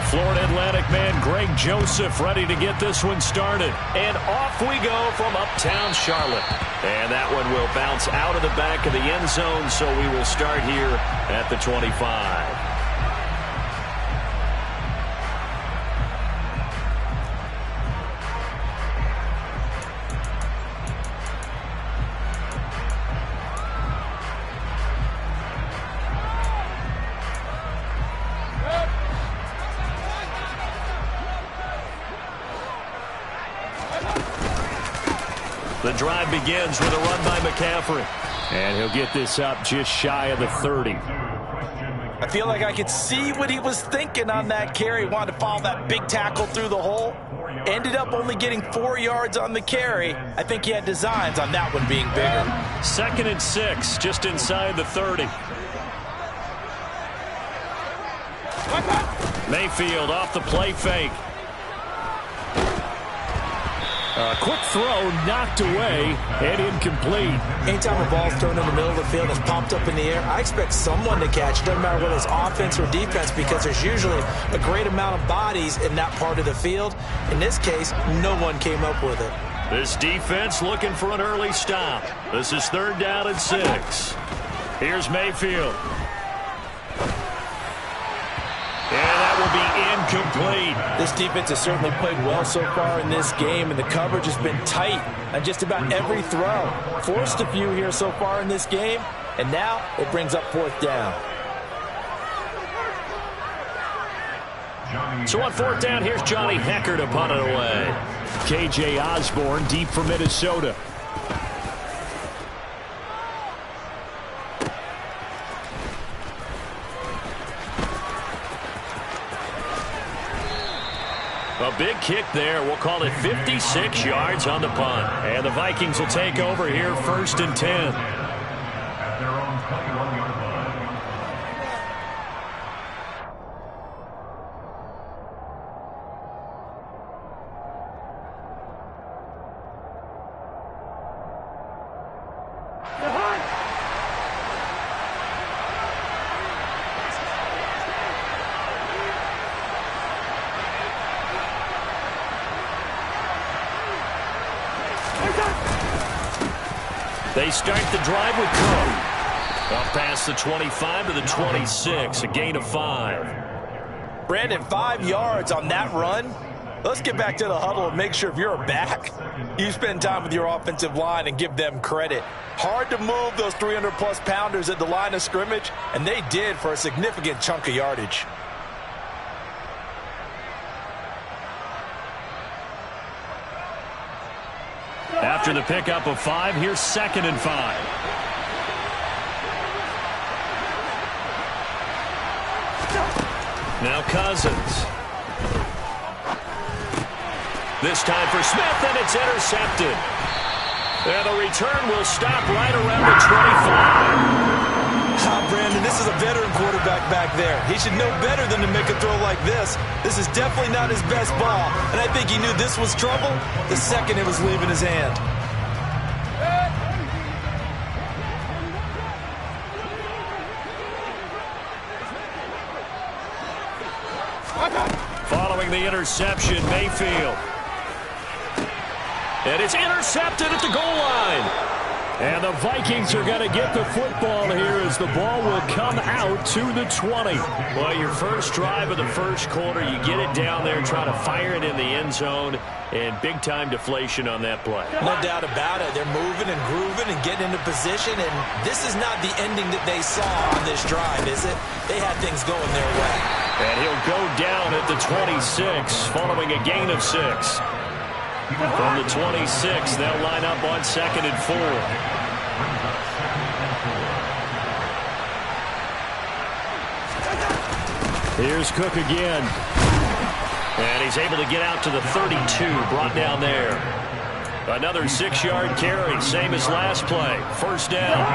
The Florida Atlantic man, Greg Joseph, ready to get this one started. And off we go from uptown Charlotte. And that one will bounce out of the back of the end zone, so we will start here at the 25. The drive begins with a run by McCaffrey. And he'll get this up just shy of the 30. I feel like I could see what he was thinking on that carry. Wanted to follow that big tackle through the hole. Ended up only getting 4 yards on the carry. I think he had designs on that one being bigger. 2nd and 6, just inside the 30. Mayfield off the play fake. A quick throw knocked away and incomplete. Anytime a ball's thrown in the middle of the field, it's popped up in the air, I expect someone to catch. It doesn't matter whether it's offense or defense, because there's usually a great amount of bodies in that part of the field. In this case, no one came up with it. This defense looking for an early stop. This is 3rd down and 6. Here's Mayfield. And that will be incomplete. This defense has certainly played well so far in this game, and the coverage has been tight on just about every throw. Forced a few here so far in this game, and now it brings up 4th down. So on 4th down, here's Johnny Hecker to punt it away. K.J. Osborne deep for Minnesota. A big kick there. We'll call it 56 yards on the punt. And the Vikings will take over here 1st and 10. At their own 21-yard line. They start the drive with Cook. Up past the 25 to the 26, a gain of 5. Brandon, 5 yards on that run. Let's get back to the huddle and make sure if you're back, you spend time with your offensive line and give them credit. Hard to move those 300-plus pounders at the line of scrimmage, and they did for a significant chunk of yardage. After the pickup of 5, here's 2nd and 5. Now Cousins. This time for Smith, and it's intercepted. And the return will stop right around the 25. Brandon, this is a veteran quarterback back there. He should know better than to make a throw like this. This is definitely not his best ball, and I think he knew this was trouble the second it was leaving his hand. Following the interception, Mayfield. And it's intercepted at the goal line. And the Vikings are going to get the football here as the ball will come out to the 20. Well, your first drive of the first quarter, you get it down there, try to fire it in the end zone, and big-time deflation on that play. No doubt about it. They're moving and grooving and getting into position, and this is not the ending that they saw on this drive, is it? They had things going their way. And he'll go down at the 26, following a gain of 6. From the 26, they'll line up on 2nd and 4. Here's Cook again. And he's able to get out to the 32, brought down there. Another 6-yard carry, same as last play. 1st down.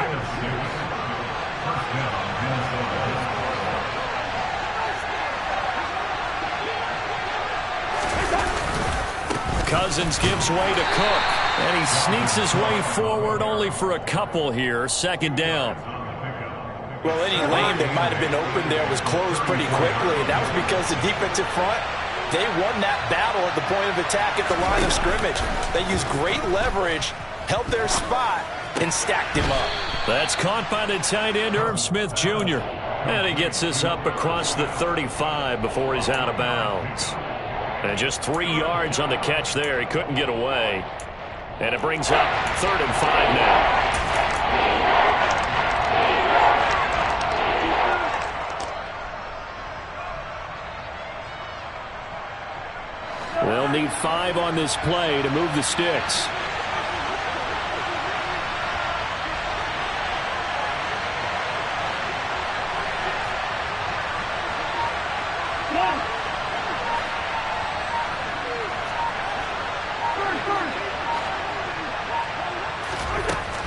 Cousins gives way to Cook, and he sneaks his way forward only for a couple here. 2nd down. Well, any lane that might have been open there was closed pretty quickly, and that was because the defensive front, they won that battle at the point of attack at the line of scrimmage. They used great leverage, held their spot, and stacked him up. That's caught by the tight end, Irv Smith Jr. And he gets this up across the 35 before he's out of bounds. And just 3 yards on the catch there. He couldn't get away. And it brings up 3rd and 5 now. They'll need 5 on this play to move the sticks.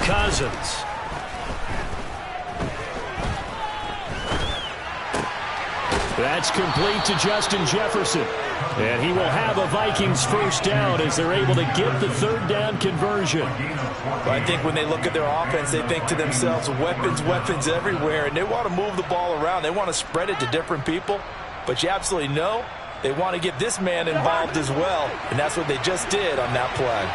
Cousins. That's complete to Justin Jefferson. And he will have a Vikings first down as they're able to get the 3rd down conversion. Well, I think when they look at their offense, they think to themselves, weapons, weapons everywhere, and they want to move the ball around. They want to spread it to different people. But you absolutely know they want to get this man involved as well, and that's what they just did on that play.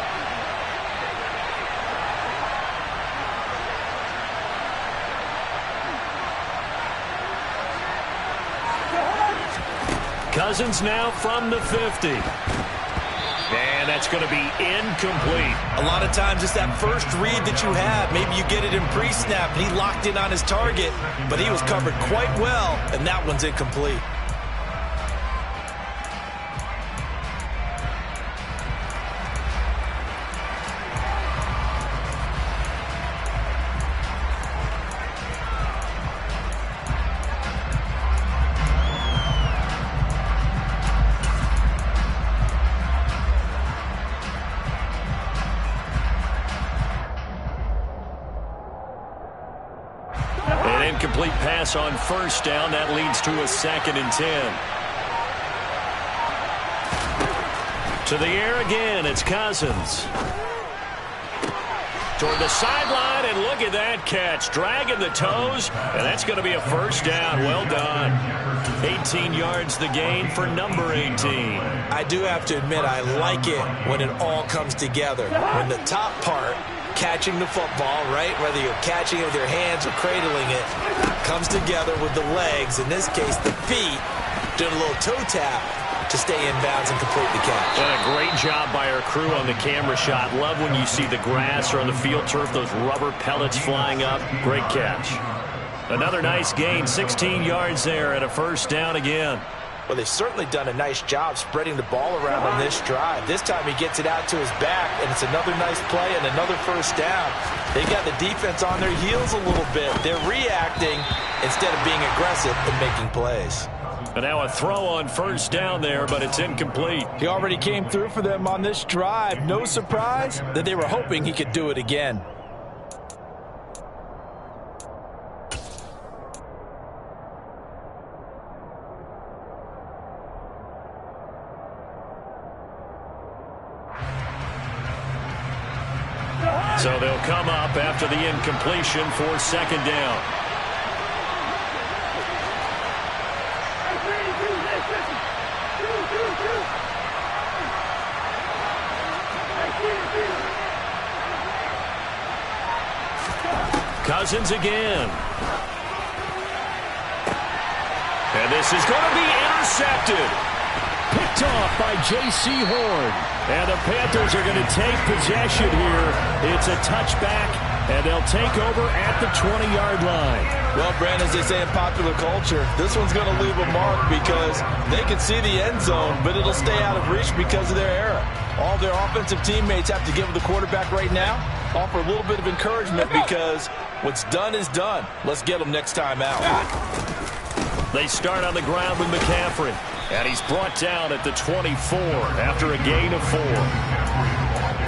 Cousins now from the 50. And that's going to be incomplete. A lot of times it's that first read that you have. Maybe you get it in pre-snap, and he locked in on his target, but he was covered quite well, and that one's incomplete. Incomplete pass on first down. That leads to a 2nd and 10. To the air again. It's Cousins. Toward the sideline, and look at that catch. Dragging the toes, and that's going to be a first down. Well done. 18 yards the gain for number 18. I do have to admit, I like it when it all comes together. When the top part, catching the football, right, whether you're catching it with your hands or cradling it, comes together with the legs, in this case the feet, doing a little toe tap to stay in bounds and complete the catch. And a great job by our crew on the camera shot. Love when you see the grass or on the field turf, those rubber pellets flying up. Great catch. Another nice gain, 16 yards there, and a first down again. Well, they've certainly done a nice job spreading the ball around on this drive. This time he gets it out to his back, and it's another nice play and another first down. They got the defense on their heels a little bit. They're reacting instead of being aggressive and making plays. And now a throw on first down there, but it's incomplete. He already came through for them on this drive. No surprise that they were hoping he could do it again. So they'll come up after the incompletion for 2nd down. Cousins again. And this is going to be intercepted. Picked off by J.C. Horn. And the Panthers are going to take possession here. It's a touchback, and they'll take over at the 20-yard line. Well, Brandon, as they say in popular culture, this one's going to leave a mark because they can see the end zone, but it'll stay out of reach because of their error. All their offensive teammates have to give the quarterback right now, offer a little bit of encouragement because what's done is done. Let's get them next time out. They start on the ground with McCaffrey. And he's brought down at the 24 after a gain of 4.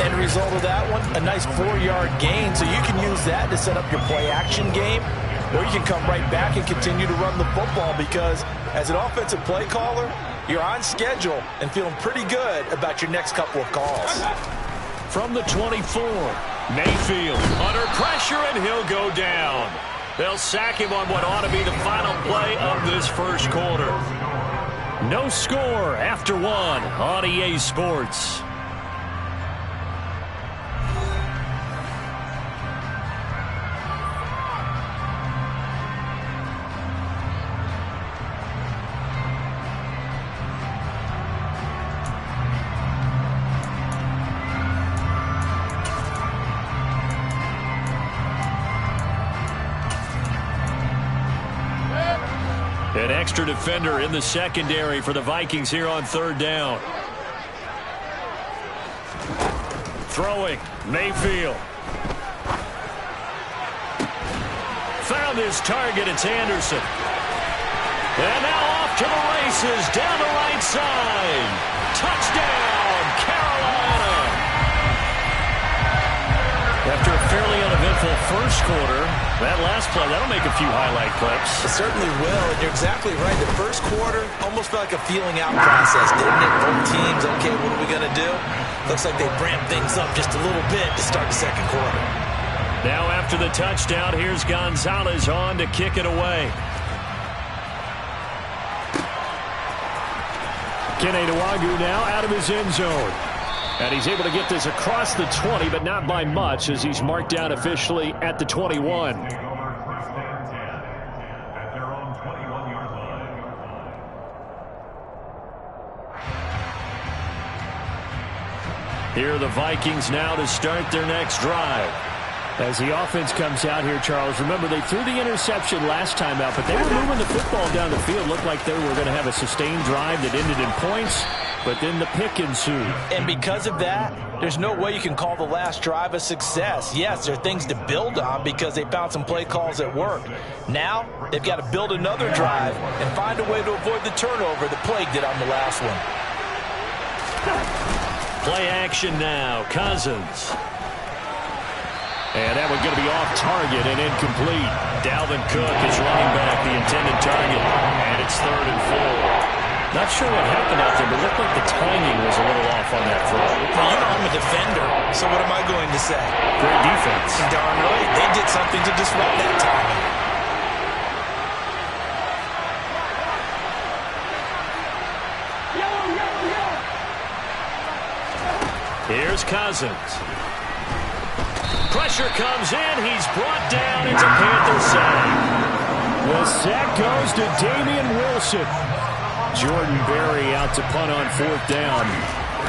End result of that one, a nice 4-yard gain. So you can use that to set up your play-action game, or you can come right back and continue to run the football because as an offensive play caller, you're on schedule and feeling pretty good about your next couple of calls. From the 24, Mayfield under pressure, and he'll go down. They'll sack him on what ought to be the final play of this first quarter. No score after one on EA Sports. An extra defender in the secondary for the Vikings here on third down. Throwing, Mayfield. Found his target, it's Anderson. And now off to the races, down the right side. Touchdown, Carolina. After a fairly uneventful first quarter, that last play, that'll make a few highlight clips. It certainly will, and you're exactly right. The first quarter almost felt like a feeling out process, didn't it? Both teams, okay, what are we going to do? Looks like they ramped things up just a little bit to start the second quarter. Now after the touchdown, here's Gonzalez on to kick it away. Kene Nwangwu now out of his end zone. And he's able to get this across the 20, but not by much, as he's marked down officially at the 21. Here are the Vikings now to start their next drive. As the offense comes out here, Charles, remember they threw the interception last time out, but they were moving the football down the field. Looked like they were going to have a sustained drive that ended in points. But then the pick ensued. And because of that, there's no way you can call the last drive a success. Yes, there are things to build on because they found some play calls that worked. Now, they've got to build another drive and find a way to avoid the turnover the Plague did on the last one. Play action now, Cousins. And that one's going to be off target and incomplete. Dalvin Cook is running back the intended target. And it's 3rd and 4. Not sure what happened out there, but it looked like the timing was a little off on that throw. Well, you know I'm a defender, so what am I going to say? Great defense. Darn right. They did something to disrupt that timing. Here's Cousins. Pressure comes in. He's brought down. It's a Panther sack. The sack goes to Damian Wilson. Jordan Berry out to punt on 4th down.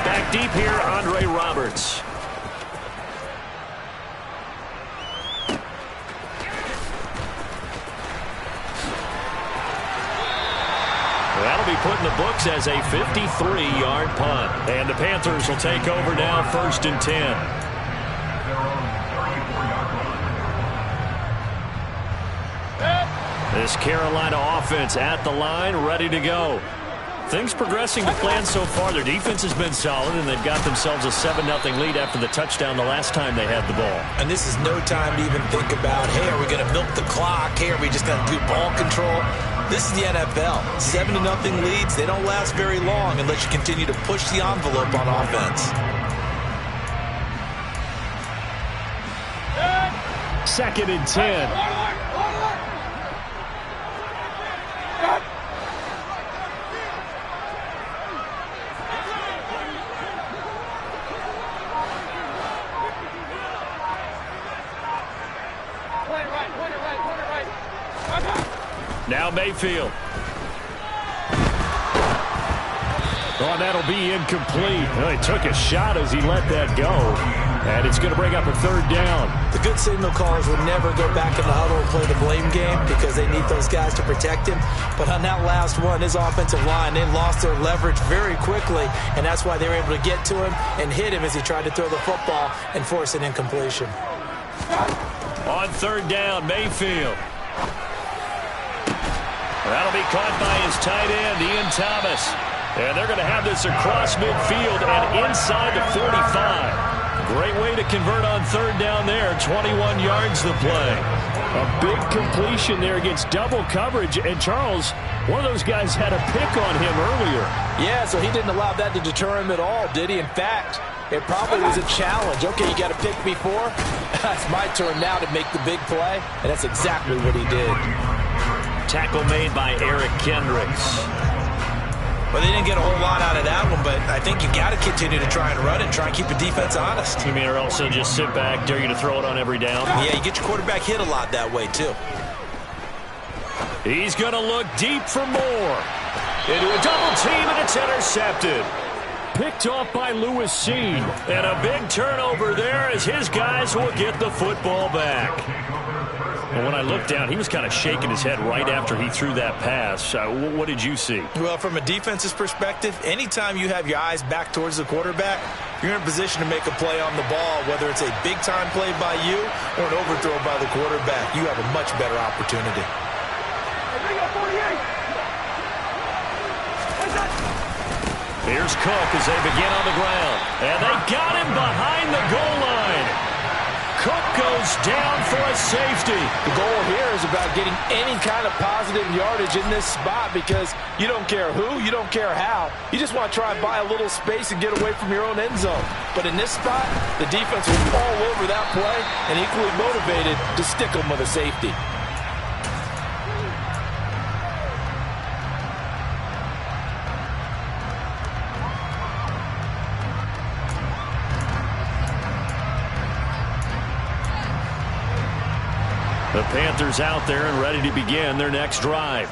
Back deep here, Andre Roberts. That'll be put in the books as a 53-yard punt. And the Panthers will take over now, 1st and 10. This Carolina offense at the line, ready to go. Things progressing to plan so far. Their defense has been solid, and they've got themselves a 7-0 lead after the touchdown the last time they had the ball. And this is no time to even think about, hey, are we going to milk the clock? Hey, are we just going to do ball control? This is the NFL. 7-0 leads, they don't last very long unless you continue to push the envelope on offense. 2nd and 10. Now Mayfield. Oh, that'll be incomplete. Well, he took a shot as he let that go. And it's going to bring up a 3rd down. The good signal callers would never go back in the huddle and play the blame game because they need those guys to protect him. But on that last one, his offensive line, they lost their leverage very quickly, and that's why they were able to get to him and hit him as he tried to throw the football and force an incompletion. On 3rd down, Mayfield. That'll be caught by his tight end, Ian Thomas. And they're going to have this across midfield and inside the 45. Great way to convert on 3rd down there. 21 yards the play. A big completion there against double coverage. And Charles, one of those guys had a pick on him earlier. Yeah, so he didn't allow that to deter him at all, did he? In fact, It probably was a challenge. Okay, you got to pick me 4. It's my turn now to make the big play, and that's exactly what he did. Tackle made by Eric Kendricks. Well, they didn't get a whole lot out of that one, but I think you got to continue to try and run and try and keep the defense honest. You mean or also just sit back, dare you to throw it on every down? Yeah, you get your quarterback hit a lot that way, too. He's going to look deep for more. Into a double team, and it's intercepted. Picked off by Lewis Seen. And a big turnover there as his guys will get the football back. And when I looked down, he was kind of shaking his head right after he threw that pass. What did you see? Well, from a defense's perspective, anytime you have your eyes back towards the quarterback, you're in a position to make a play on the ball, whether it's a big-time play by you or an overthrow by the quarterback. You have a much better opportunity. Here's Cook as they begin on the ground. And they got him behind the goal line. Cook goes down for a safety. The goal here is about getting any kind of positive yardage in this spot because you don't care who, you don't care how. You just want to try and buy a little space and get away from your own end zone. But in this spot, the defense was all over that play and equally motivated to stick them with a safety. The Panthers out there and ready to begin their next drive.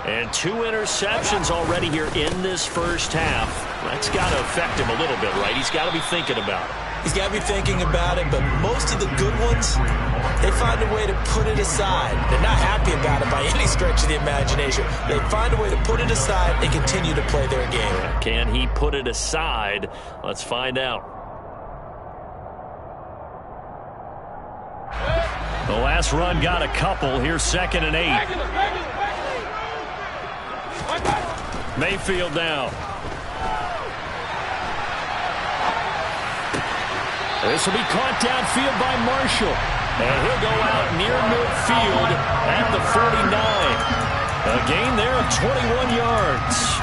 And 2 interceptions already here in this first half. That's got to affect him a little bit, right? He's got to be thinking about it. He's got to be thinking about it, but most of the good ones, they find a way to put it aside. They're not happy about it by any stretch of the imagination. They find a way to put it aside and continue to play their game. Can he put it aside? Let's find out. The last run got a couple. Here's 2nd and 8. Mayfield now. This will be caught downfield by Marshall. And he'll go out near midfield at the 49. A gain there of 21 yards.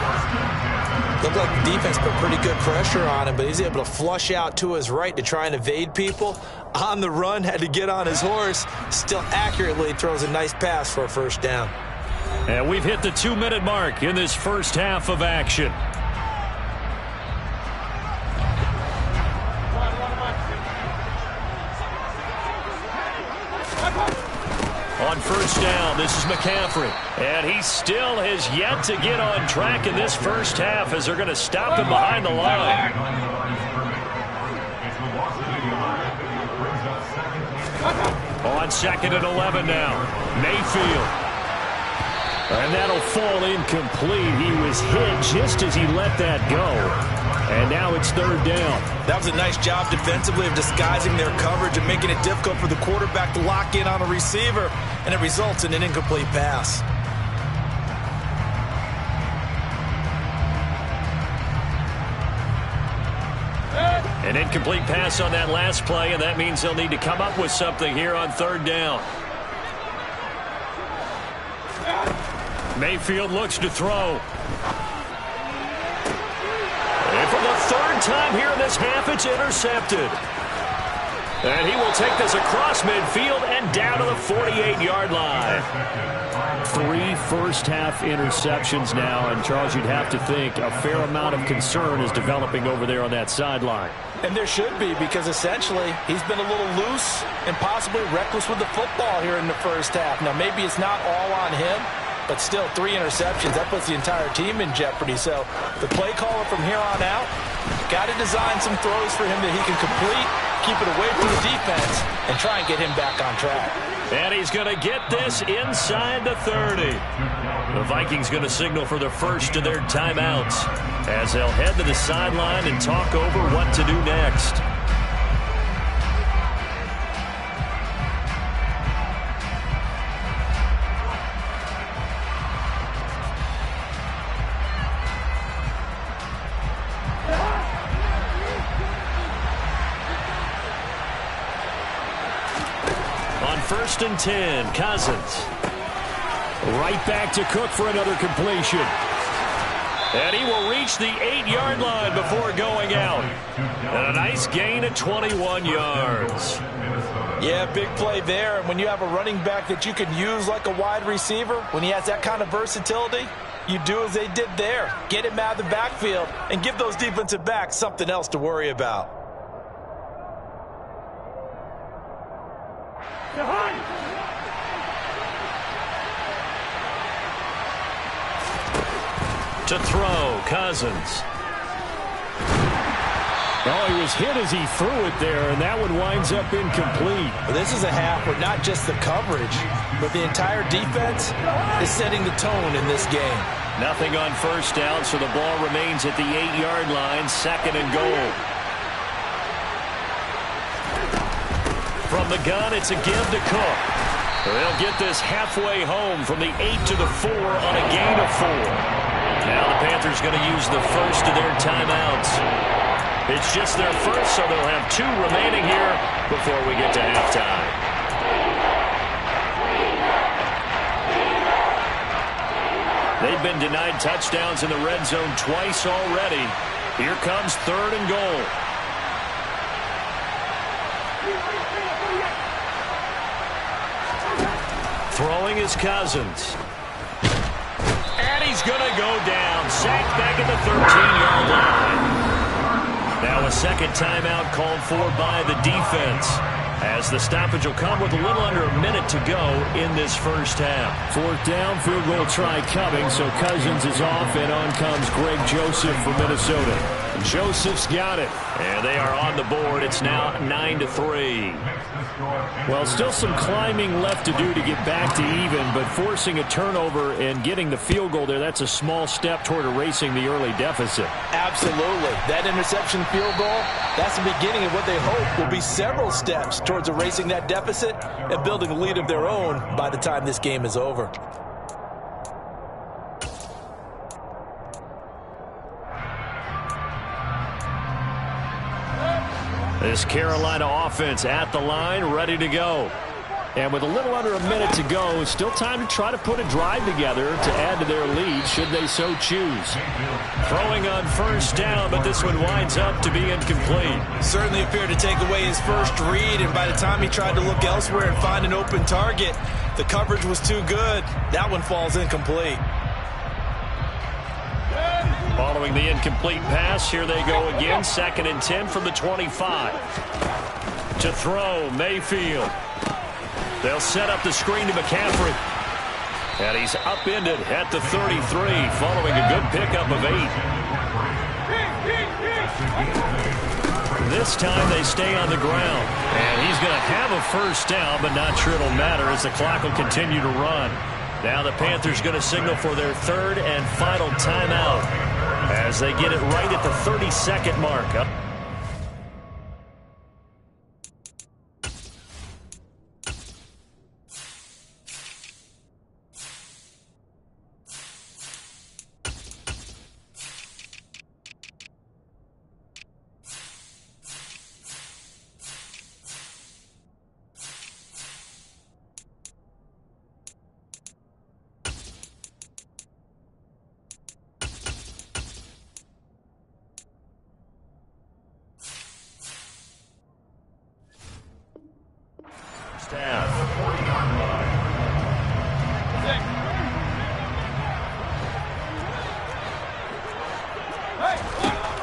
Looked like the defense put pretty good pressure on him, but he's able to flush out to his right to try and evade people. On the run, had to get on his horse. Still accurately throws a nice pass for a first down. And we've hit the 2-minute mark in this first half of action. On first down, this is McCaffrey. And he still has yet to get on track in this first half as they're going to stop him behind the line. On 2nd and 11 now. Mayfield. And that'll fall incomplete. He was hit just as he let that go. And now it's 3rd down. That was a nice job defensively of disguising their coverage and making it difficult for the quarterback to lock in on a receiver. And it results in an incomplete pass. An incomplete pass on that last play, and that means they'll need to come up with something here on 3rd down. Mayfield looks to throw. And for the 3rd time here in this half, it's intercepted. And he will take this across midfield and down to the 48-yard line. 3 first-half interceptions now, and Charles, you'd have to think a fair amount of concern is developing over there on that sideline. And there should be, because essentially he's been a little loose and possibly reckless with the football here in the first half. Now, maybe it's not all on him, but still 3 interceptions. That puts the entire team in jeopardy. So the play caller from here on out got to design some throws for him that he can complete, keep it away from the defense, and try and get him back on track. And he's going to get this inside the 30. The Vikings going to signal for the first of their timeouts as they'll head to the sideline and talk over what to do next. On 1st and 10, Cousins. Right back to Cook for another completion. And he will reach the 8-yard line before going out. And a nice gain of 21 yards. Yeah, big play there. And when you have a running back that you can use like a wide receiver, when he has that kind of versatility, you do as they did there. Get him out of the backfield and give those defensive backs something else to worry about. To throw, Cousins. Oh, he was hit as he threw it there, and that one winds up incomplete. Well, this is a half where not just the coverage, but the entire defense is setting the tone in this game. Nothing on first down, so the ball remains at the 8-yard line, 2nd and goal. From the gun, it's a give to Cook. They'll get this halfway home from the 8 to the 4 on a gain of 4. Now the Panthers going to use the first of their timeouts. It's just their first, so they'll have 2 remaining here before we get to halftime. They've been denied touchdowns in the red zone twice already. Here comes 3rd and goal. Throwing is Cousins. And he's going to go down. Sacked back at the 13-yard line. Now a second timeout called for by the defense, as the stoppage will come with a little under a minute to go in this first half. 4th down, field goal try coming, so Cousins is off, and on comes Greg Joseph from Minnesota. Joseph's got it, and they are on the board. It's now 9-3. Well, still some climbing left to do to get back to even, but forcing a turnover and getting the field goal there, that's a small step toward erasing the early deficit. Absolutely. That interception field goal, that's the beginning of what they hope will be several steps towards erasing that deficit and building a lead of their own by the time this game is over. This Carolina offense at the line, ready to go. And with a little under a minute to go, still time to try to put a drive together to add to their lead, should they so choose. Throwing on first down, but this one winds up to be incomplete. Certainly appeared to take away his first read, and by the time he tried to look elsewhere and find an open target, the coverage was too good. That one falls incomplete. Following the incomplete pass, here they go again. 2nd and 10 from the 25. To throw, Mayfield. They'll set up the screen to McCaffrey. And he's upended at the 33, following a good pickup of 8. This time they stay on the ground. And he's going to have a first down, but not sure it'll matter as the clock will continue to run. Now the Panthers going to signal for their 3rd and final timeout as they get it right at the 32nd mark.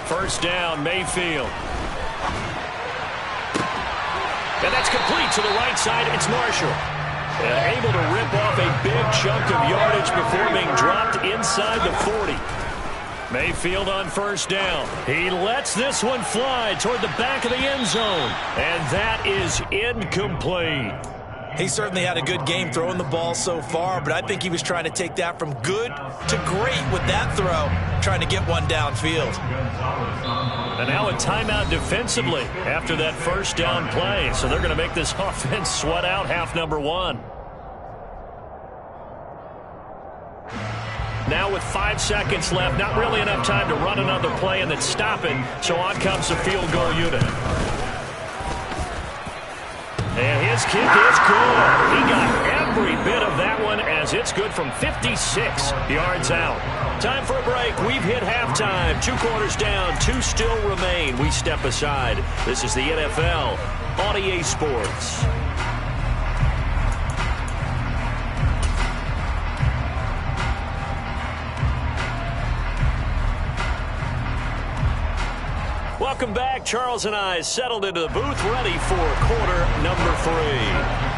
First down, Mayfield. And that's complete to the right side. It's Marshall. Able to rip off a big chunk of yardage before being dropped inside the 40. Mayfield on first down. He lets this one fly toward the back of the end zone. And that is incomplete. He certainly had a good game throwing the ball so far, but I think he was trying to take that from good to great with that throw, trying to get one downfield. And now a timeout defensively after that first down play. So they're going to make this offense sweat out half number 1. Now with 5 seconds left, not really enough time to run another play and then stop it. So on comes the field goal unit. And his kick is good. He got every bit of that one, as it's good from 56 yards out. Time for a break. We've hit halftime. 2 quarters down, 2 still remain. We step aside. This is the NFL on EA Sports. Welcome back. Charles and I settled into the booth, ready for quarter number 3.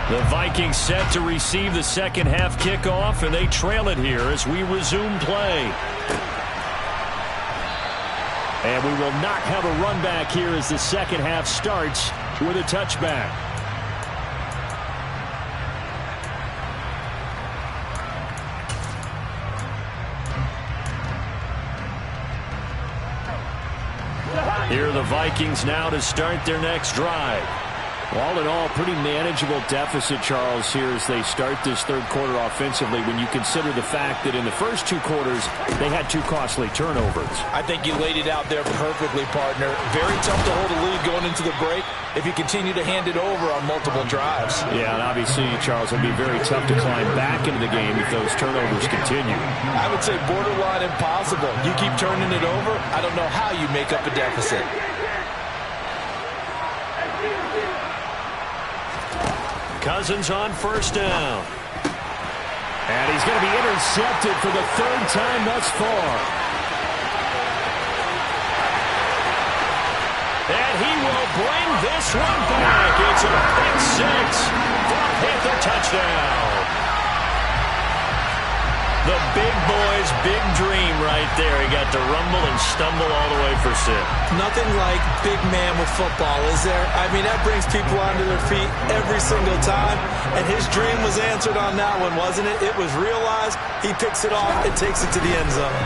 The Vikings set to receive the second half kickoff, and they trail it here as we resume play. And we will not have a run back here as the second half starts with a touchback. Here are the Vikings now to start their next drive. All in all, pretty manageable deficit, Charles, here as they start this third quarter offensively when you consider the fact that in the first 2 quarters, they had 2 costly turnovers. I think you laid it out there perfectly, partner. Very tough to hold a lead going into the break if you continue to hand it over on multiple drives. Yeah, and obviously, Charles, it'll be very tough to climb back into the game if those turnovers continue. I would say borderline impossible. You keep turning it over, I don't know how you make up a deficit. Cousins on first down. And he's going to be intercepted for the 3rd time thus far. And he will bring this one back. It's a pick 6 for a Panther touchdown. The big boy's big dream right there. He got to rumble and stumble all the way for 6. Nothing like big man with football, is there? I mean, that brings people onto their feet every single time. And his dream was answered on that one, wasn't it? It was realized. He picks it off and takes it to the end zone.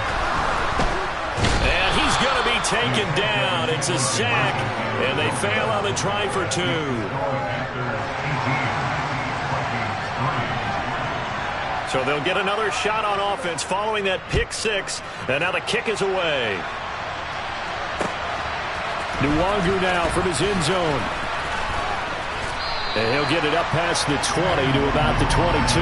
And he's going to be taken down. It's a sack, and they fail on the try for 2. So they'll get another shot on offense following that pick 6, and now the kick is away. Nwangu now from his end zone. And he'll get it up past the 20 to about the 22.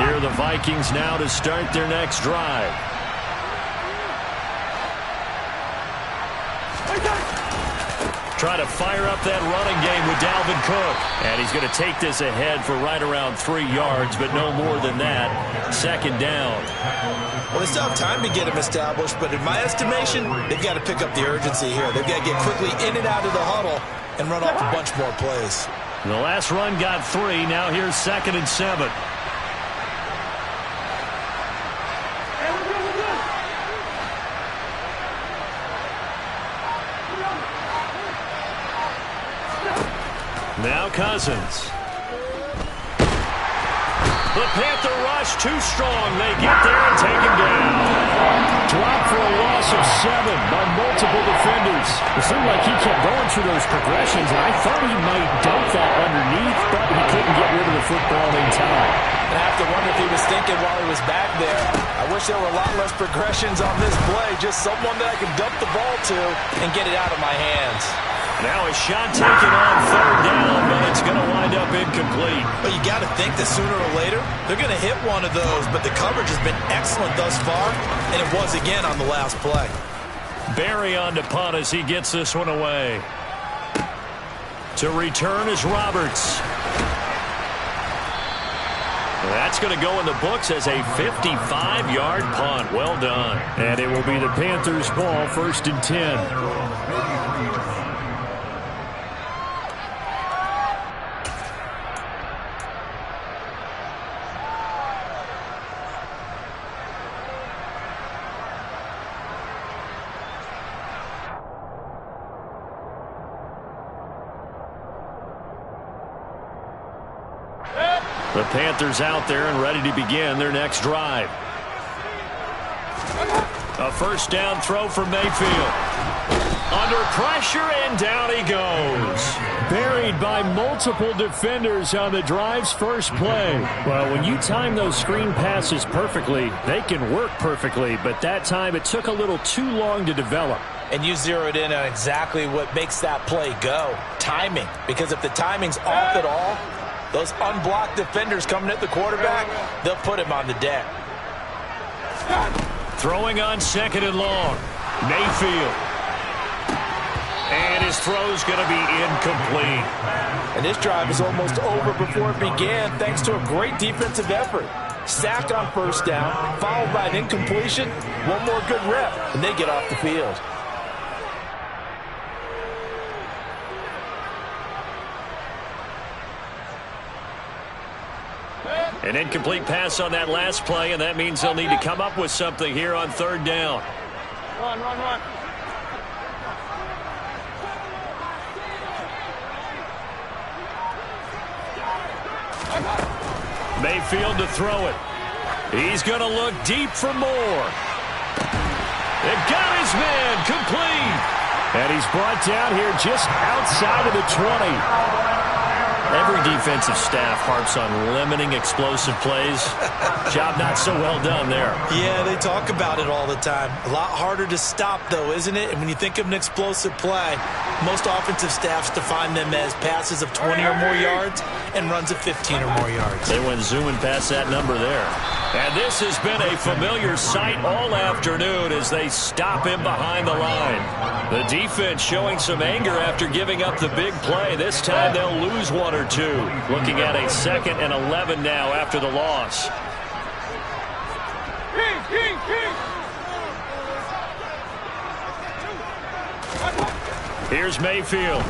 Here are the Vikings now to start their next drive. Try to fire up that running game with Dalvin Cook. And he's going to take this ahead for right around 3 yards, but no more than that. 2nd down. Well, they still have time to get him established, but in my estimation, they've got to pick up the urgency here. They've got to get quickly in and out of the huddle and run off a bunch more plays. The last run got 3. Now here's 2nd and 7. Now Cousins. The Panther rush too strong. They get there and take him down. Dropped for a loss of 7 by multiple defenders. It seemed like he kept going through those progressions, and I thought he might dump that underneath, but he couldn't get rid of the football in time. I have to wonder if he was thinking while he was back there, I wish there were a lot less progressions on this play. Just someone that I could dump the ball to and get it out of my hands. Now a shot taken on 3rd down, but it's going to wind up incomplete. But you got to think that sooner or later, they're going to hit one of those. But the coverage has been excellent thus far, and it was again on the last play. Barry on to punt as he gets this one away. To return is Roberts. That's going to go in the books as a 55-yard punt. Well done. And it will be the Panthers' ball, 1st and 10. The Panthers out there and ready to begin their next drive. A 1st down throw for Mayfield. Under pressure, and down he goes. buried by multiple defenders on the drive's first play. Well, when you time those screen passes perfectly, they can work perfectly, but that time it took a little too long to develop. And you zeroed in on exactly what makes that play go. Timing. Because if the timing's off at all, those unblocked defenders coming at the quarterback, they'll put him on the deck. Throwing on 2nd and long. Mayfield. And his throw's going to be incomplete. And this drive is almost over before it began thanks to a great defensive effort. Sack on 1st down, followed by an incompletion. One more good rep, and they get off the field. An incomplete pass on that last play, and that means they'll need to come up with something here on 3rd down. Run. Mayfield to throw it. He's going to look deep for more. It got his man complete. And he's brought down here just outside of the 20. Every defensive staff harps on limiting explosive plays. Job not so well done there. Yeah, they talk about it all the time. A lot harder to stop, though, isn't it? And when you think of an explosive play, most offensive staffs define them as passes of 20 or more yards and runs of 15 or more yards. They went zooming past that number there. And this has been a familiar sight all afternoon as they stop him behind the line. The defense showing some anger after giving up the big play. This time they'll lose 1 or 2. Looking at a 2nd and 11 now after the loss. Here's Mayfield.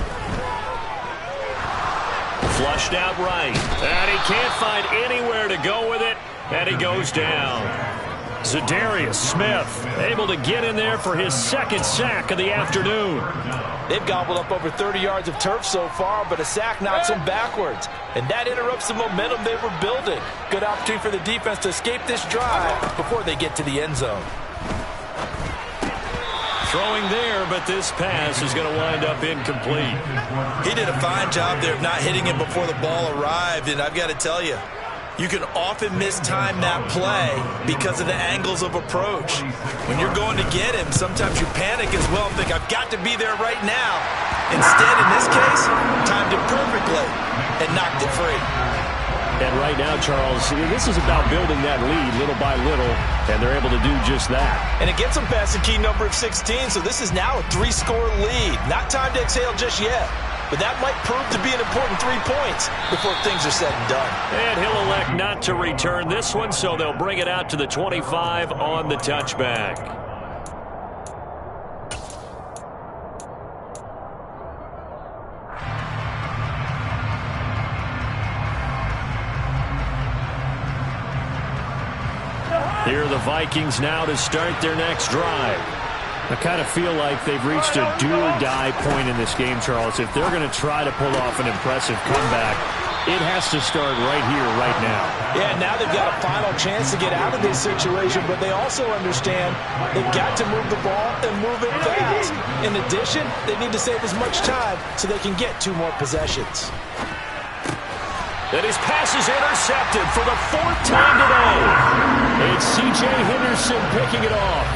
Flushed out right. And he can't find anywhere to go with it. And he goes down. Zadarius Smith able to get in there for his 2nd sack of the afternoon. They've gobbled up over 30 yards of turf so far, but a sack knocks them backwards. And that interrupts the momentum they were building. Good opportunity for the defense to escape this drive before they get to the end zone. Throwing there, but this pass is going to wind up incomplete. He did a fine job there of not hitting it before the ball arrived, and I've got to tell you, you can often mistime that play because of the angles of approach. When you're going to get him, sometimes you panic as well and think, I've got to be there right now. Instead, in this case, timed it perfectly and knocked it free. And right now, Charles, this is about building that lead little by little, and they're able to do just that. And it gets them past the key number of 16, so this is now a 3-score lead. Not time to exhale just yet, but that might prove to be an important 3 points before things are said and done. And he'll elect not to return this one, so they'll bring it out to the 25 on the touchback. Here are the Vikings now to start their next drive. I kind of feel like they've reached a do-or-die point in this game, Charles. If they're going to try to pull off an impressive comeback, it has to start right here, right now. Yeah, now they've got a final chance to get out of this situation, but they also understand they've got to move the ball and move it fast. In addition, they need to save as much time so they can get 2 more possessions. And his pass is intercepted for the 4th time today. It's C.J. Henderson picking it off.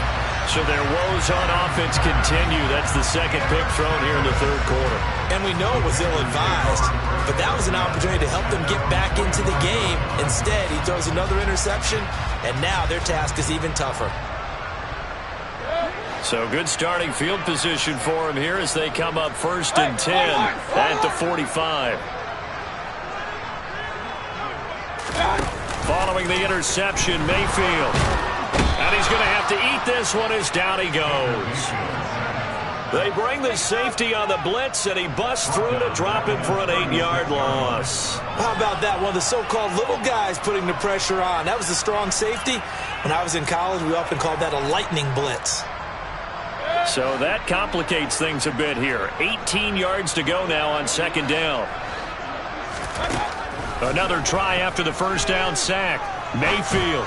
So their woes on offense continue. That's the 2nd pick thrown here in the 3rd quarter. And we know it was ill-advised, but that was an opportunity to help them get back into the game. Instead, he throws another interception, and now their task is even tougher. So good starting field position for him here as they come up 1st and 10 at the 45. Following the interception, Mayfield. And he's going to have to eat this one as down he goes. They bring the safety on the blitz, and he busts through to drop him for an 8-yard loss. How about that? One of the so-called little guys putting the pressure on. That was a strong safety. When I was in college, we often called that a lightning blitz. So that complicates things a bit here. 18 yards to go now on 2nd down. Another try after the 1st down sack. Mayfield.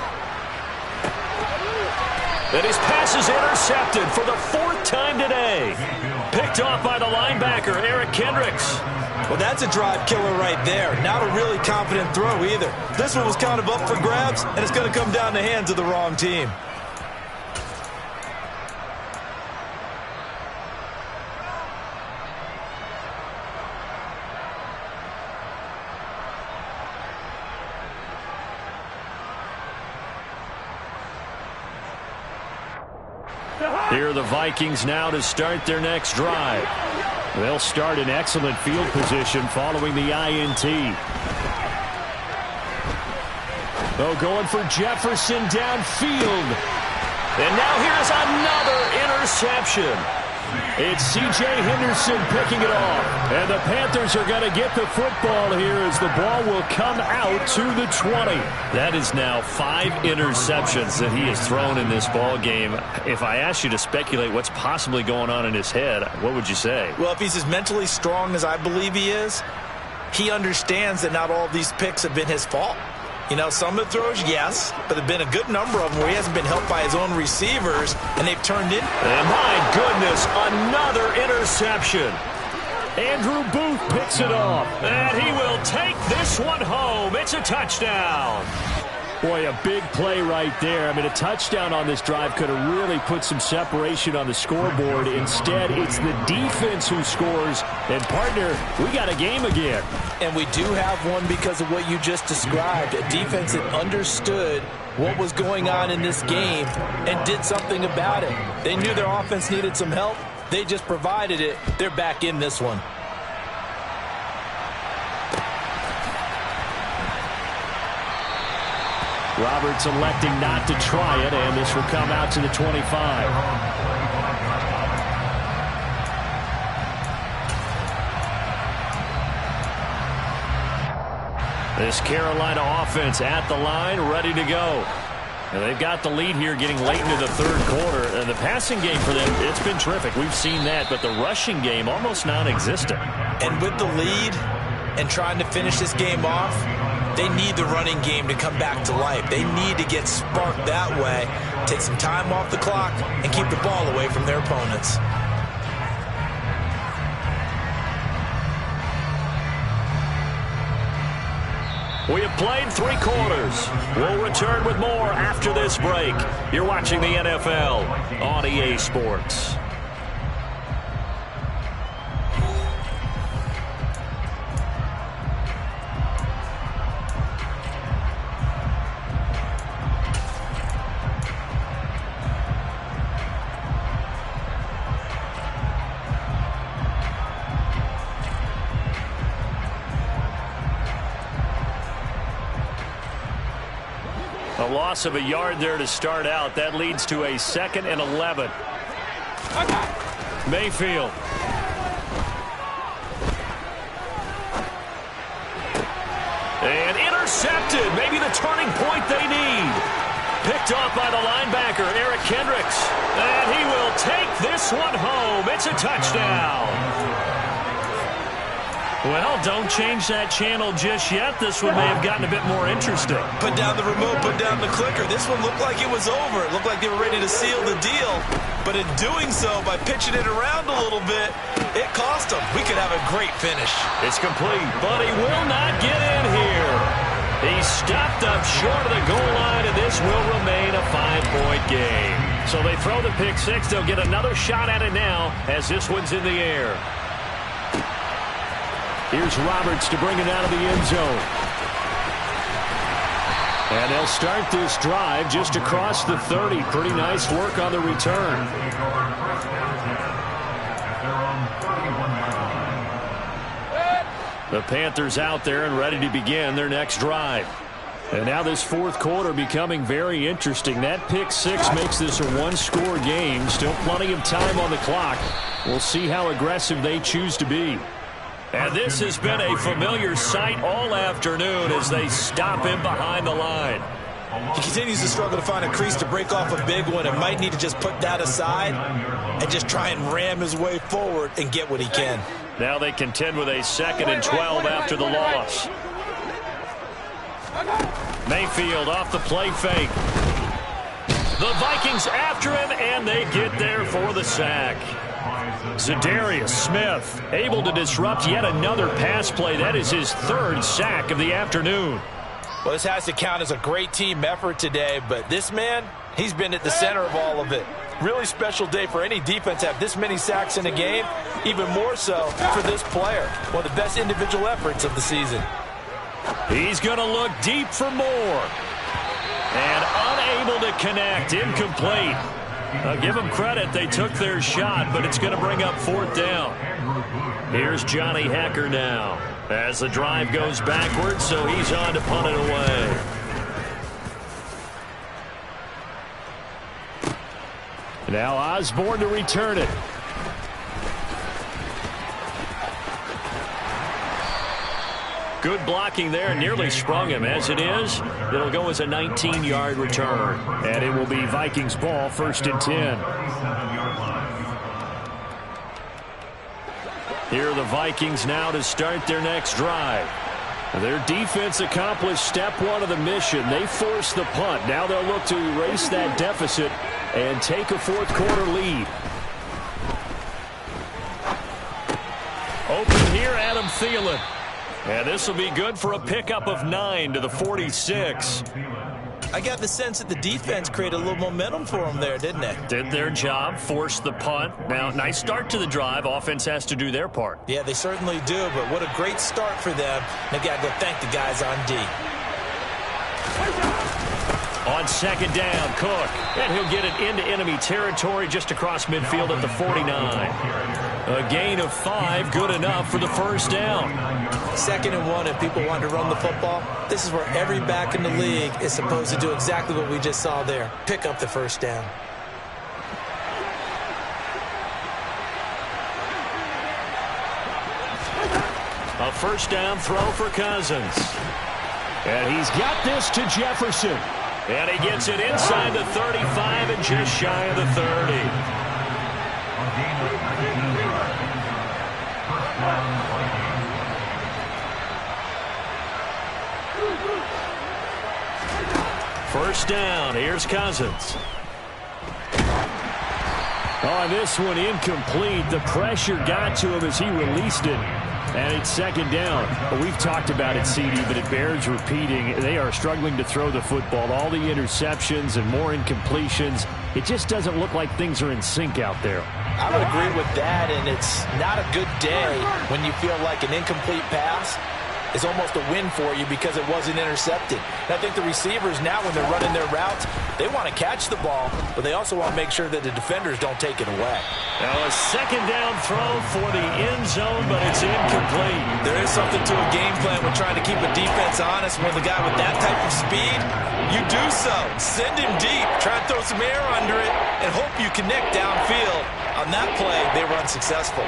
And his pass is intercepted for the 4th time today. Picked off by the linebacker, Eric Kendricks. Well, that's a drive killer right there. Not a really confident throw either. This one was kind of up for grabs, and it's going to come down the hands of the wrong team. Here are the Vikings now to start their next drive. They'll start in excellent field position following the INT. Oh, going for Jefferson downfield. And now here's another interception. It's C.J. Henderson picking it off. And the Panthers are going to get the football here as the ball will come out to the 20. That is now 5 interceptions that he has thrown in this ball game. If I asked you to speculate what's possibly going on in his head, what would you say? Well, if he's as mentally strong as I believe he is, he understands that not all of these picks have been his fault. You know, some of the throws, yes, but there have been a good number of them where he hasn't been helped by his own receivers, and they've turned in. And my goodness, another interception. Andrew Booth picks it off, and he will take this one home. It's a touchdown. Boy, a big play right there. I mean, a touchdown on this drive could have really put some separation on the scoreboard. Instead, it's the defense who scores. And, partner, we got a game again. And we do have one because of what you just described. A defense that understood what was going on in this game and did something about it. They knew their offense needed some help. They just provided it. They're back in this one. Roberts electing not to try it, and this will come out to the 25. This Carolina offense at the line, ready to go. And they've got the lead here getting late into the third quarter. And the passing game for them, it's been terrific. We've seen that, but the rushing game almost non-existent. And with the lead and trying to finish this game off, they need the running game to come back to life. They need to get sparked that way, take some time off the clock, and keep the ball away from their opponents. We have played 3 quarters. We'll return with more after this break. You're watching the NFL on EA Sports. A loss of a yard there to start out. That leads to a 2nd and 11. Mayfield. And intercepted. Maybe the turning point they need. Picked off by the linebacker, Eric Kendricks. And he will take this one home. It's a touchdown. Well, don't change that channel just yet. This one may have gotten a bit more interesting. Put down the remote, put down the clicker. This one looked like it was over. It looked like they were ready to seal the deal. But in doing so, by pitching it around a little bit, it cost them. We could have a great finish. It's complete, but he will not get in here. He stopped up short of the goal line, and this will remain a 5-point game. So they throw the pick six. They'll get another shot at it now as this one's in the air. Here's Roberts to bring it out of the end zone. And they'll start this drive just across the 30. Pretty nice work on the return. The Panthers out there and ready to begin their next drive. And now this fourth quarter becoming very interesting. That pick six makes this a one-score game. Still plenty of time on the clock. We'll see how aggressive they choose to be. And this has been a familiar sight all afternoon as they stop him behind the line. He continues to struggle to find a crease to break off a big one and might need to just put that aside and just try and ram his way forward and get what he can. Now they contend with a 2nd and 12 after the loss. Mayfield off the play fake. The Vikings after him, and they get there for the sack. Zadarius Smith able to disrupt yet another pass play. That is his third sack of the afternoon. Well, this has to count as a great team effort today, but this man, he's been at the center of all of it. Really special day for any defense to have this many sacks in a game, even more so for this player. One of the best individual efforts of the season. He's going to look deep for more. And unable to connect, incomplete. I'll give them credit, they took their shot, but it's going to bring up fourth down. Here's Johnny Hecker now, as the drive goes backwards, so he's on to punt it away. Now Osborne to return it. Good blocking there, nearly sprung him. As it is, it'll go as a 19-yard return. And it will be Vikings ball, 1st and 10. Here are the Vikings now to start their next drive. Their defense accomplished step one of the mission. They forced the punt. Now they'll look to erase that deficit and take a fourth-quarter lead. Open here, Adam Thielen. And this will be good for a pickup of 9 to the 46. I got the sense that the defense created a little momentum for them there, didn't they? Did their job, forced the punt. Now, nice start to the drive. Offense has to do their part. Yeah, they certainly do, but what a great start for them. They got to go thank the guys on D. On 2nd down, Cook. And he'll get it into enemy territory just across midfield at the 49. A gain of 5, good enough for the first down. 2nd and 1, if people want to run the football, this is where every back in the league is supposed to do exactly what we just saw there. Pick up the first down. A first down throw for Cousins. And he's got this to Jefferson. And he gets it inside the 35 and just shy of the 30. First down, here's Cousins. On this one, incomplete. The pressure got to him as he released it. And it's 2nd down. But we've talked about it, CD, but it bears repeating. They are struggling to throw the football. All the interceptions and more incompletions. It just doesn't look like things are in sync out there. I would agree with that, and it's not a good day when you feel like an incomplete pass is almost a win for you because it wasn't intercepted. And I think the receivers now, when they're running their routes, they want to catch the ball, but they also want to make sure that the defenders don't take it away. Now a 2nd down throw for the end zone, but it's incomplete. There is something to a game plan with trying to keep a defense honest. When the guy with that type of speed, you do so. Send him deep, try and throw some air under it, and hope you connect downfield. On that play, they were unsuccessful.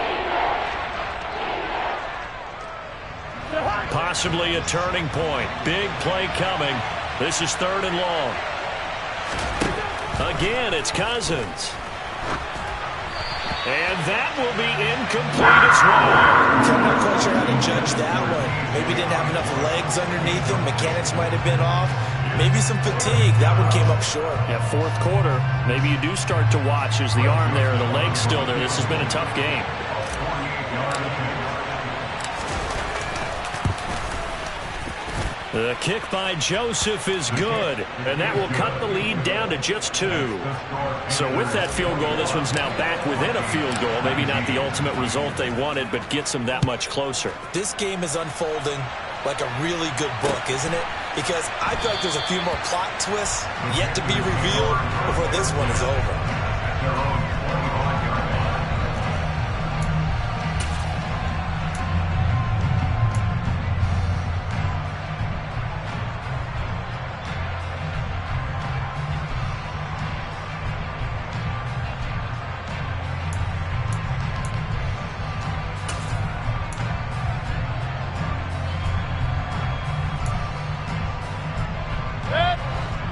Possibly a turning point. Big play coming. This is 3rd and long. Again, it's Cousins. And that will be incomplete as well. I'm not quite sure how to judge that one. Maybe didn't have enough legs underneath him. Mechanics might have been off. Maybe some fatigue. That one came up short. Yeah, 4th quarter. Maybe you do start to watch as the arm there, the leg's still there. This has been a tough game. The kick by Joseph is good, and that will cut the lead down to just 2. So with that field goal, this one's now back within a field goal. Maybe not the ultimate result they wanted, but gets them that much closer. This game is unfolding like a really good book, isn't it? Because I feel like there's a few more plot twists yet to be revealed before this one is over.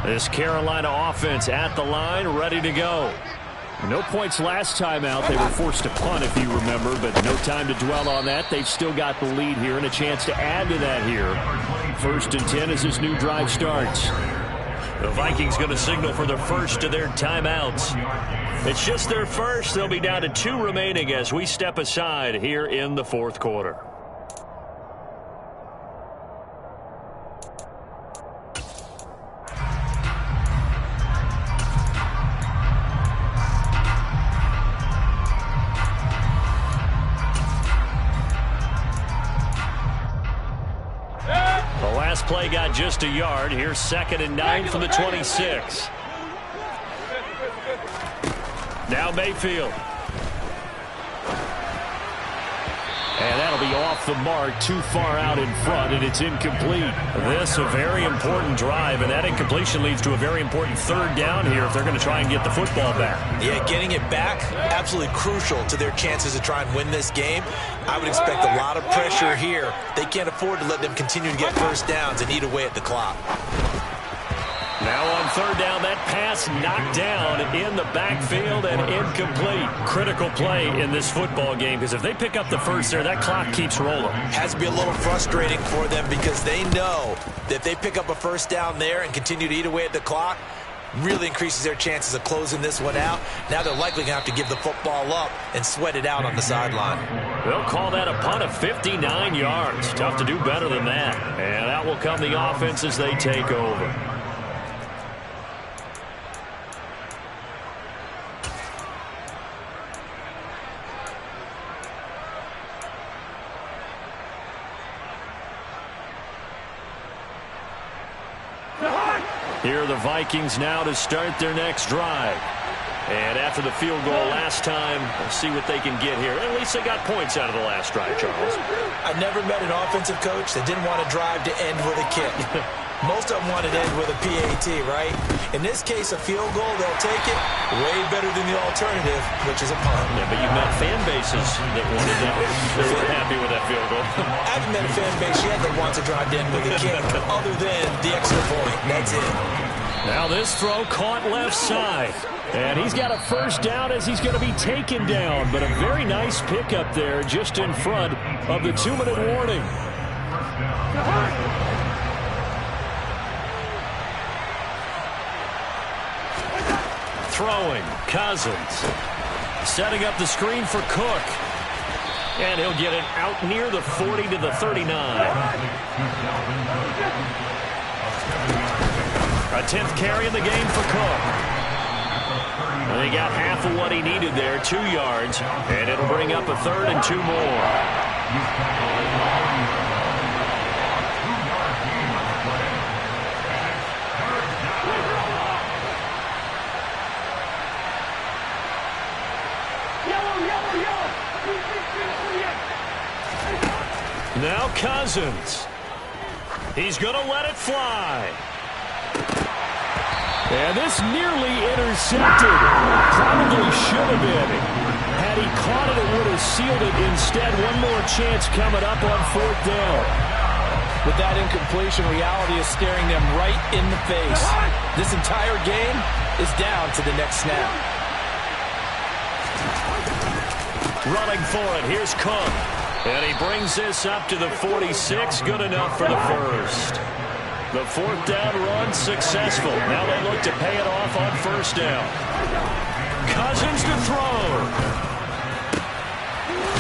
This Carolina offense at the line, ready to go. No points last time out. They were forced to punt, if you remember, but no time to dwell on that. They've still got the lead here and a chance to add to that here. 1st and 10 as this new drive starts. The Vikings going to signal for the first of their timeouts. It's just their first. They'll be down to 2 remaining as we step aside here in the fourth quarter. Play got just a yard. Here's 2nd and 9 from the 26. Now Mayfield. And that'll be off the mark, too far out in front, and it's incomplete. This a very important drive, and that incompletion leads to a very important 3rd down here if they're going to try and get the football back. Yeah, getting it back, absolutely crucial to their chances to try and win this game. I would expect a lot of pressure here. They can't afford to let them continue to get first downs and eat away at the clock. Now on 3rd down, that pass knocked down in the backfield and incomplete. Critical play in this football game because if they pick up the first there, that clock keeps rolling. Has to be a little frustrating for them because they know that if they pick up a first down there and continue to eat away at the clock, really increases their chances of closing this one out. Now they're likely going to have to give the football up and sweat it out on the sideline. They'll call that a punt of 59 yards. Tough to do better than that. And out will come the offense as they take over. Here are the Vikings now to start their next drive. And after the field goal last time, we'll see what they can get here. At least they got points out of the last drive, Charles. I never met an offensive coach that didn't want a drive to end with a kick. Most of them want it to end with a PAT, right? In this case, a field goal, they'll take it. Way better than the alternative, which is a punt. Yeah, but you've met fan bases that wanted that. They were happy with that field goal. I haven't met a fan base yet that wants a drive to end with a kick, other than the extra point. That's it. Now this throw caught left side. And he's got a first down as he's going to be taken down. But a very nice pickup there just in front of the 2-minute warning. Throwing, Cousins. Setting up the screen for Cook. And he'll get it out near the 40 to the 39. A 10th carry in the game for Cook. And he got half of what he needed there, 2 yards. And it'll bring up a 3rd and 2 more. Now Cousins. He's going to let it fly. And this nearly intercepted. Probably should have been. Had he caught it, it would have sealed it. Instead, one more chance coming up on 4th down. With that incompletion, reality is staring them right in the face. This entire game is down to the next snap. Running for it. Here's Cook. And he brings this up to the 46. Good enough for the first. The 4th down run successful. Now they look to pay it off on 1st down. Cousins to throw.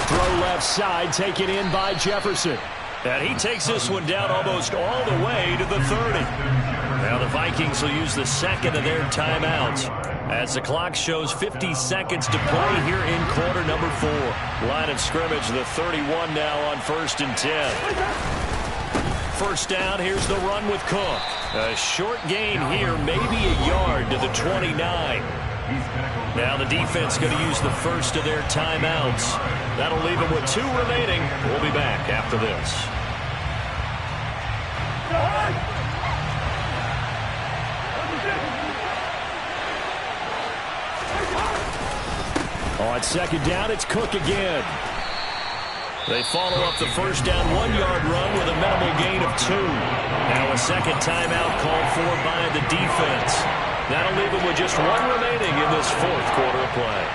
Throw left side, taken in by Jefferson. And he takes this one down almost all the way to the 30. Now the Vikings will use the 2nd of their timeouts as the clock shows 50 seconds to play here in quarter number 4. Line of scrimmage, the 31 now on 1st and 10. First down, here's the run with Cook. A short gain here, maybe a yard to the 29. Now the defense going to use the first of their timeouts. That'll leave them with 2 remaining. We'll be back after this. On 2nd down, it's Cook again. They follow up the first down 1-yard run with a minimal gain of 2. Now a 2nd timeout called for by the defense. That'll leave them with just 1 remaining in this 4th quarter of play.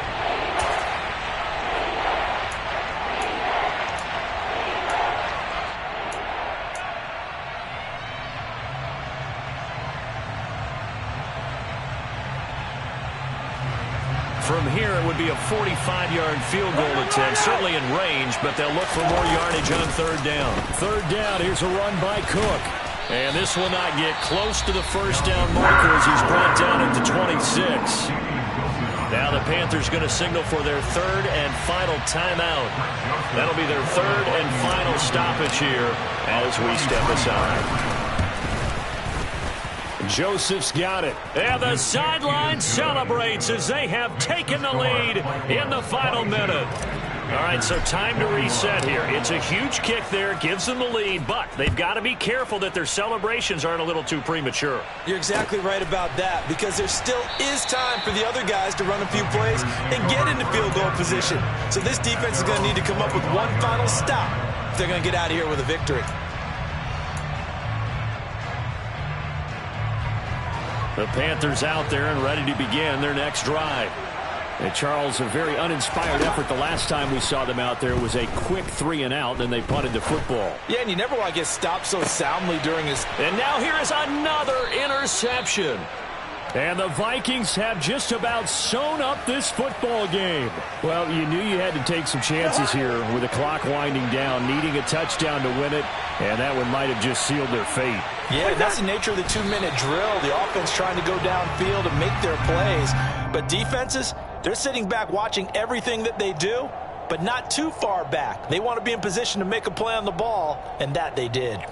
From here, it would be a 45-yard field goal attempt, certainly in range, but they'll look for more yardage on third down. Third down, here's a run by Cook. And this will not get close to the first down marker as he's brought down at the 26. Now the Panthers going to signal for their third and final timeout. That'll be their third and final stoppage here as we step aside. Joseph's got it. And the sideline celebrates as they have taken the lead in the final minute. All right, so time to reset here. It's a huge kick there, gives them the lead, but they've got to be careful that their celebrations aren't a little too premature. You're exactly right about that, because there still is time for the other guys to run a few plays and get into field goal position. So this defense is going to need to come up with one final stop if they're going to get out of here with a victory. The Panthers out there and ready to begin their next drive. And Charles, a very uninspired effort the last time we saw them out there was a quick 3-and-out, and they punted the football. Yeah, and you never want to get stopped so soundly during his... And now here is another interception. And the Vikings have just about sewn up this football game. Well, you knew you had to take some chances here with the clock winding down, needing a touchdown to win it, and that one might have just sealed their fate. Yeah, that's the nature of the 2-minute drill. The offense trying to go downfield and make their plays. But defenses, they're sitting back watching everything that they do, but not too far back. They want to be in position to make a play on the ball, and that they did.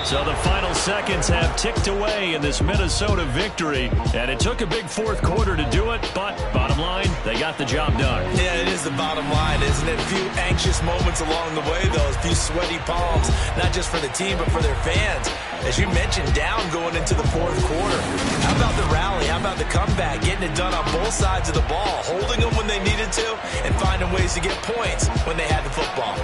So the final seconds have ticked away in this Minnesota victory, and it took a big fourth quarter to do it, but bottom line, they got the job done. Yeah, it is the bottom line, isn't it? A few anxious moments along the way, though, a few sweaty palms, not just for the team, but for their fans. As you mentioned, down going into the fourth quarter. How about the rally? How about the comeback? Getting it done on both sides of the ball, holding them when they needed to, and finding ways to get points when they had the football.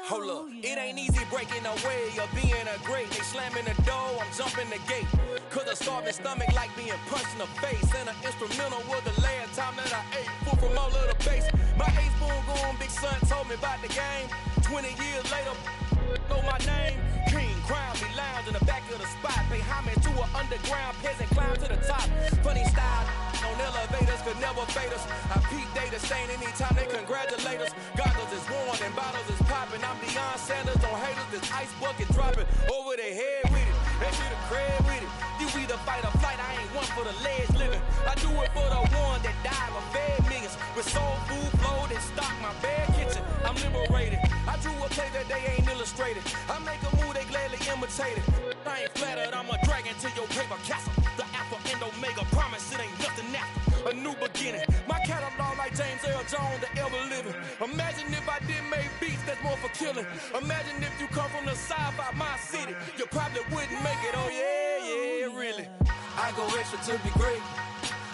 Hold up, it ain't easy breaking away or being a great. They slamming the door, I'm jumping the gate. Cause a starving stomach like being punched in the face. And an instrumental was the last time that I ate food from all of the base. My A-spoon going, big son told me about the game. 20 years later, know my name. King, crown me, lounge in the back of the spot. Pay homage to an underground peasant, climb to the top. Funny style, on elevators could never fade us. I peep data stain anytime they congratulate us. Goggles is worn and bottles is popping. I'm Deion Sanders on haters, this ice bucket dropping over their head with it. They should have cred with it. You either fight or flight, I ain't one for the ledge living. I do it for the one that died or fed millions. With soul food flow that stock my bare kitchen. I'm liberated. I drew a play that they ain't illustrated. I make a move they gladly imitated. I ain't flattered, I'm a dragon to your paper castle. The alpha and omega, promise it ain't nothing after. A new beginning. My catalog like James Earl Jones, the ever living. Imagine if I didn't make beats that's more for killing. Imagine if you come from the side by my city. You probably wouldn't make it, oh yeah, really. I go extra to be great.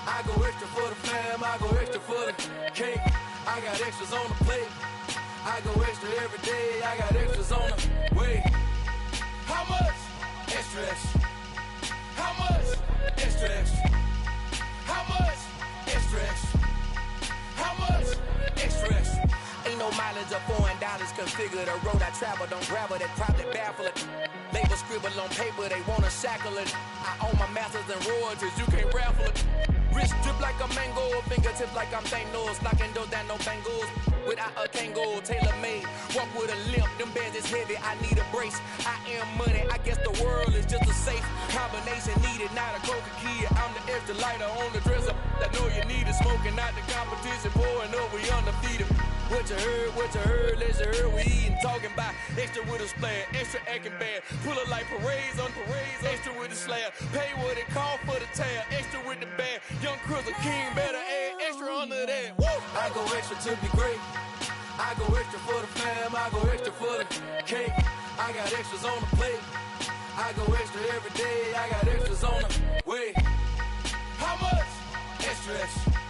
I go extra for the fam, I go extra for the cake. I got extras on the plate. I go extra every day, I got extras on the way. How much? Extra, extra. How much? Extra, extra. How much? Extra, extra. How much? Extra, extra. Ain't no mileage of $4 configure the road I travel. Don't gravel that probably baffle it. Label scribble on paper, they wanna shackle it. I own my masters and royalties, you can't raffle it. Wrist drip like a mango, fingertips like I'm Thanos. Knocking those down, no bangles. Without a Kango, tailor made. Walk with a limp, them bands is heavy, I need a brace. I am money, I guess the world is just a safe combination needed. Not a coca kid, I'm the extra lighter on the dresser. I know you need it, smoking out the competition, pouring up, we undefeated. What you heard, let's you heard, we eatin', talking about extra with a splash, extra acting bad. Pull it like parades on parades, extra with the slab. Pay what it cost for the tab, extra with the bag. Young Crizzle King better add extra under that. Woo! I go extra to be great. I go extra for the fam, I go extra for the cake. I got extras on the plate. I go extra every day, I got extras on the way. How much? Extra, extra.